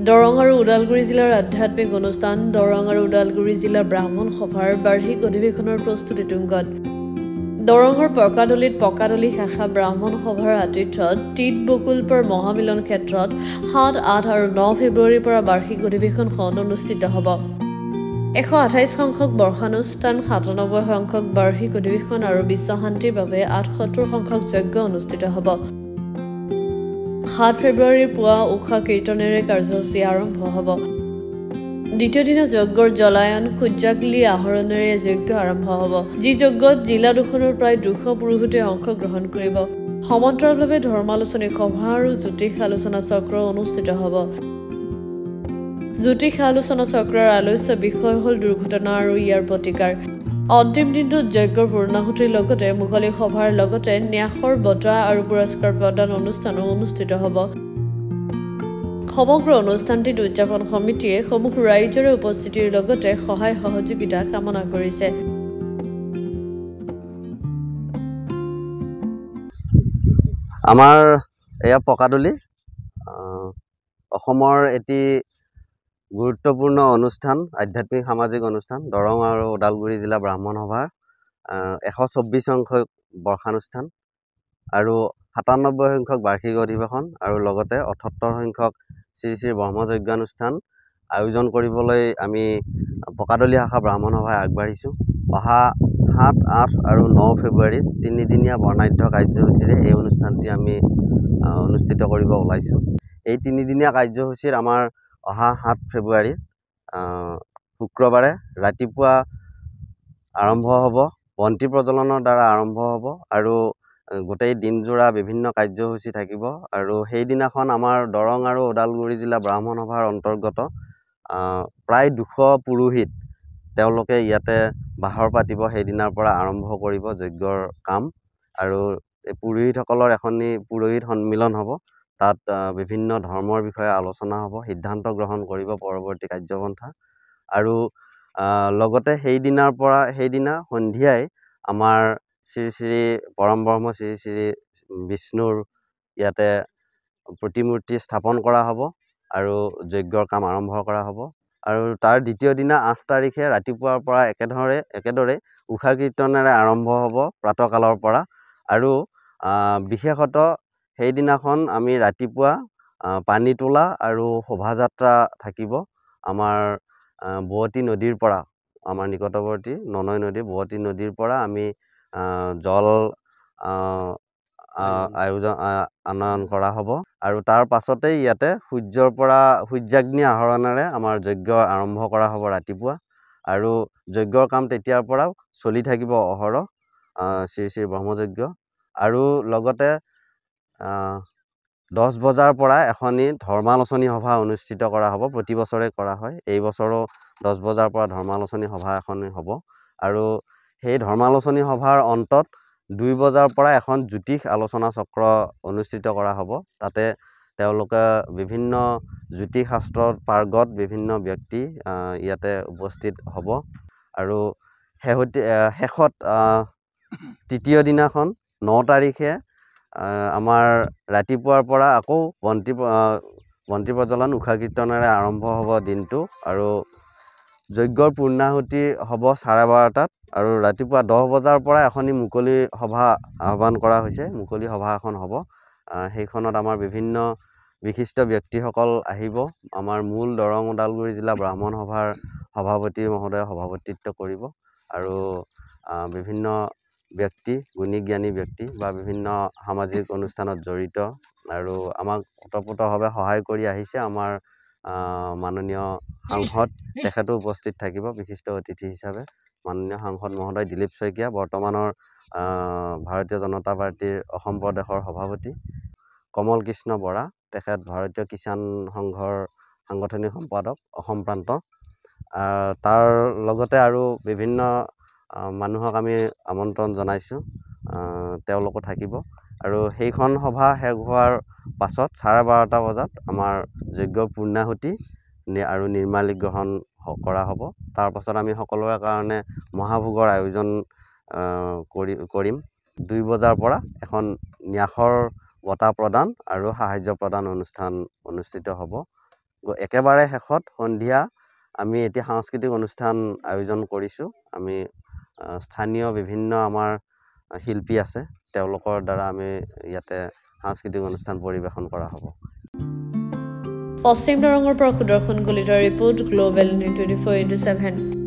দৰং আৰু ওদালগুৰি জিলাৰ আধ্যাত্মিক অনুষ্ঠান দৰং আৰু ওদালগুৰি জিলাৰ ব্ৰাহ্মণ সভাৰ বাৰ্ষিক অধিৱেশনৰ প্ৰস্তুতি তুংগত। দৰঙৰ পকাদলিত পকাদলি শাখা ব্ৰাহ্মণ সভাৰ আতিথ্যত টিট বকুলপুৰ মহামিলন ক্ষেত্ৰত ৭, ৮ আৰু ৯ ফেব্ৰুৱাৰীৰ পৰা বাৰ্ষিক অধিৱেশনখন অনুষ্ঠিত হ'ব। ১২৮ সংখ্যক বৰ্ষানুষ্ঠান, ৯৭ সংখ্যক বাৰ্ষিক অধিৱেশন আৰু বিশ্ব শান্তিৰ বাবে ৭৮ সংখ্যক যজ্ঞ অনুষ্ঠিত হ'ব। ৭ ফেব্ৰুৱাৰীৰ পুৱা উষা কীৰ্তনেৰে কাৰ্যসূচী আৰম্ভ হ'ব। দ্বিতীয় দিনা যজ্ঞৰ জলায়ন সূৰ্যাগ্লি আহৰণেৰে যজ্ঞ আৰম্ভ হ'ব, যি যজ্ঞত জিলা দুখনৰ প্ৰায় ২০০ পুৰোহিতে অংশগ্ৰহণ কৰিব। সমান্তৰালভাৱে ধৰ্মালোচনী সভা আৰু জ্যোতিষ আলোচনা চক্ৰ অনুষ্ঠিত হ'ব। জ্যোতিষ আলোচনা চক্ৰৰ আলোচ্য বিষয় হ'ল দুৰ্ঘটনা আৰু ইয়াৰ প্ৰতিকাৰ। অন্তিম দিনটোত যজ্ঞৰ পূৰ্ণাহুতিৰ লগতে মুকলি সভাৰ লগতে ন্যাসৰ বঁটা আৰু পুৰস্কাৰ প্ৰদান অনুষ্ঠানো অনুষ্ঠিত হ'ব। সমগ্ৰ অনুষ্ঠানটিত উদযাপন সমিতিয়ে সমূহ ৰাইজৰে উপস্থিতিৰ লগতে সহায় সহযোগিতা কামনা কৰিছে। আমাৰ এয়া পকাদলি অসমৰ এটি গুৰুত্বপূৰ্ণ অনুষ্ঠান, আধ্যাত্মিক সামাজিক অনুষ্ঠান দৰং আৰু ওদালগুৰি জিলা ব্ৰাহ্মণ সভাৰ ১২৪ সংখ্যক বৰ্ষানুষ্ঠান আৰু ৯৭ সংখ্যক বাৰ্ষিক অধিৱেশন আৰু লগতে ৭৮ সংখ্যক শ্ৰী শ্ৰী ব্ৰহ্মযজ্ঞানুষ্ঠান আয়োজন কৰিবলৈ আমি পকাদলি শাখা ব্ৰাহ্মণ সভাই আগবাঢ়িছোঁ। অহা ৭, ৮ আৰু ৯ ফেব্ৰুৱাৰীত ৩দিনীয়া বৰ্ণাঢ্য কাৰ্যসূচীৰে এই অনুষ্ঠানটি আমি অনুষ্ঠিত কৰিব ওলাইছোঁ। এই ৩দিনীয়া কাৰ্যসূচীৰ আমাৰ অহা ৭ ফেব্ৰুৱাৰীত শুক্ৰবাৰে ৰাতিপুৱা আৰম্ভ হ'ব, বন্তি প্ৰজ্বলনৰ দ্বাৰা আৰম্ভ হ'ব আৰু গোটেই দিনজোৰা বিভিন্ন কাৰ্যসূচী থাকিব। আৰু সেইদিনাখন আমাৰ দৰং আৰু ওদালগুৰি জিলা ব্ৰাহ্মণ সভাৰ অন্তৰ্গত প্ৰায় ২০০ পুৰোহিত তেওঁলোকে ইয়াতে বাহৰ পাতিব। সেইদিনাৰ পৰা আৰম্ভ কৰিব যজ্ঞৰ কাম আৰু এই পুৰোহিতসকলৰ এখনি পুৰোহিত সন্মিলন হ'ব। তাত বিভিন্ন ধৰ্মৰ বিষয়ে আলোচনা হ'ব, সিদ্ধান্ত গ্ৰহণ কৰিব পৰৱৰ্তী কাৰ্যপন্থা। আৰু লগতে সেইদিনা সন্ধিয়াই আমাৰ শ্ৰী শ্ৰী পৰম ব্ৰহ্ম শ্ৰী শ্ৰী বিষ্ণুৰ ইয়াতে প্ৰতিমূৰ্তি স্থাপন কৰা হ'ব আৰু যজ্ঞৰ কাম আৰম্ভ কৰা হ'ব। আৰু তাৰ দ্বিতীয় দিনা ৮ তাৰিখে ৰাতিপুৱাৰ পৰা একেদৰে উষা কীৰ্তনেৰে আৰম্ভ হ'ব প্ৰাতঃকালৰ পৰা। আৰু বিশেষত সেইদিনাখন আমি ৰাতিপুৱা পানী তোলা আৰু শোভাযাত্ৰা থাকিব। আমাৰ বোৱতী নদীৰ পৰা, আমাৰ নিকটৱৰ্তী ননৈ নদী বোৱতী নদীৰ পৰা আমি জল আনয়ন কৰা হ'ব। আৰু তাৰ পাছতেই ইয়াতে সূৰ্যাগ্নি আহৰণেৰে আমাৰ যজ্ঞ আৰম্ভ কৰা হ'ব ৰাতিপুৱা। আৰু যজ্ঞৰ কাম তেতিয়াৰ পৰা চলি থাকিব অহৰহ শ্ৰী শ্ৰী ব্ৰহ্মযজ্ঞ। আৰু লগতে ১০ বজাৰ পৰা এখনি ধৰ্মালোচনী সভা অনুষ্ঠিত কৰা হ'ব। প্ৰতি বছৰে কৰা হয়, এই বছৰো ১০ বজাৰ পৰা ধৰ্মালোচনী সভা এখনি হ'ব। আৰু সেই ধৰ্মালোচনী সভাৰ অন্তত ২ বজাৰ পৰা এখন জ্যোতিষ আলোচনা চক্ৰ অনুষ্ঠিত কৰা হ'ব। তাতে তেওঁলোকে বিভিন্ন জ্যোতিষ শাস্ত্ৰত পাৰ্গত বিভিন্ন ব্যক্তি ইয়াতে উপস্থিত হ'ব। আৰু শেষত তৃতীয় দিনাখন ৯ তাৰিখে আমাৰ ৰাতিপুৱাৰ পৰা আকৌ বন্তি প্ৰজ্বলন উষা কীৰ্তনেৰে আৰম্ভ হ'ব দিনটো। আৰু যজ্ঞৰ পূৰ্ণাহুতি হ'ব 12:30 আৰু ৰাতিপুৱা ১০ বজাৰ পৰা এখনি মুকলি সভা আহ্বান কৰা হৈছে। মুকলি সভা এখন হ'ব, সেইখনত আমাৰ বিভিন্ন বিশিষ্ট ব্যক্তিসকল আহিব। আমাৰ মূল দৰং ওদালগুৰি জিলা ব্ৰাহ্মণ সভাৰ সভাপতি মহোদয়ে সভাপতিত্ব কৰিব। আৰু বিভিন্ন ব্যক্তি, গুণী জ্ঞানী ব্যক্তি বা বিভিন্ন সামাজিক অনুষ্ঠানত জড়িত আৰু আমাক ওতঃপ্ৰোতভাৱে সহায় কৰি আহিছে আমাৰ মাননীয় সাংসদ, তেখেতো উপস্থিত থাকিব বিশিষ্ট অতিথি হিচাপে। মাননীয় সাংসদ মহোদয় দিলীপ শইকীয়া, বৰ্তমানৰ ভাৰতীয় জনতা পাৰ্টীৰ অসম প্ৰদেশৰ সভাপতি কমল কৃষ্ণ বৰা, তেখেত ভাৰতীয় কিষাণ সংঘৰ সাংগঠনিক সম্পাদক অসম প্ৰান্ত। তাৰ লগতে আৰু বিভিন্ন মানুহক আমি আমন্ত্ৰণ জনাইছোঁ, তেওঁলোকো থাকিব। আৰু সেইখন সভা শেষ হোৱাৰ পাছত 12:30 বজাত আমাৰ যজ্ঞৰ পূৰ্ণাহুতি আৰু নিৰ্মালি গ্ৰহণ কৰা হ'ব। তাৰ পাছত আমি সকলোৰে কাৰণে মহাভোগৰ আয়োজন কৰিম। ২ বজাৰ পৰা এখন ন্যাসৰ বঁটা প্ৰদান আৰু সাহায্য প্ৰদান অনুষ্ঠান অনুষ্ঠিত হ'ব। একেবাৰে শেষত সন্ধিয়া আমি এটি সাংস্কৃতিক অনুষ্ঠান আয়োজন কৰিছোঁ। আমি স্থানীয় বিভিন্ন আমাৰ শিল্পী আছে, তেওঁলোকৰ দ্বাৰা আমি ইয়াতে সাংস্কৃতিক অনুষ্ঠান পৰিৱেশন কৰা হ'ব। পশ্চিম দৰঙৰ পৰা সুদৰ্শন কলিতাৰ ৰিপৰ্ট, গ্লোবেল নিউজ 24/7।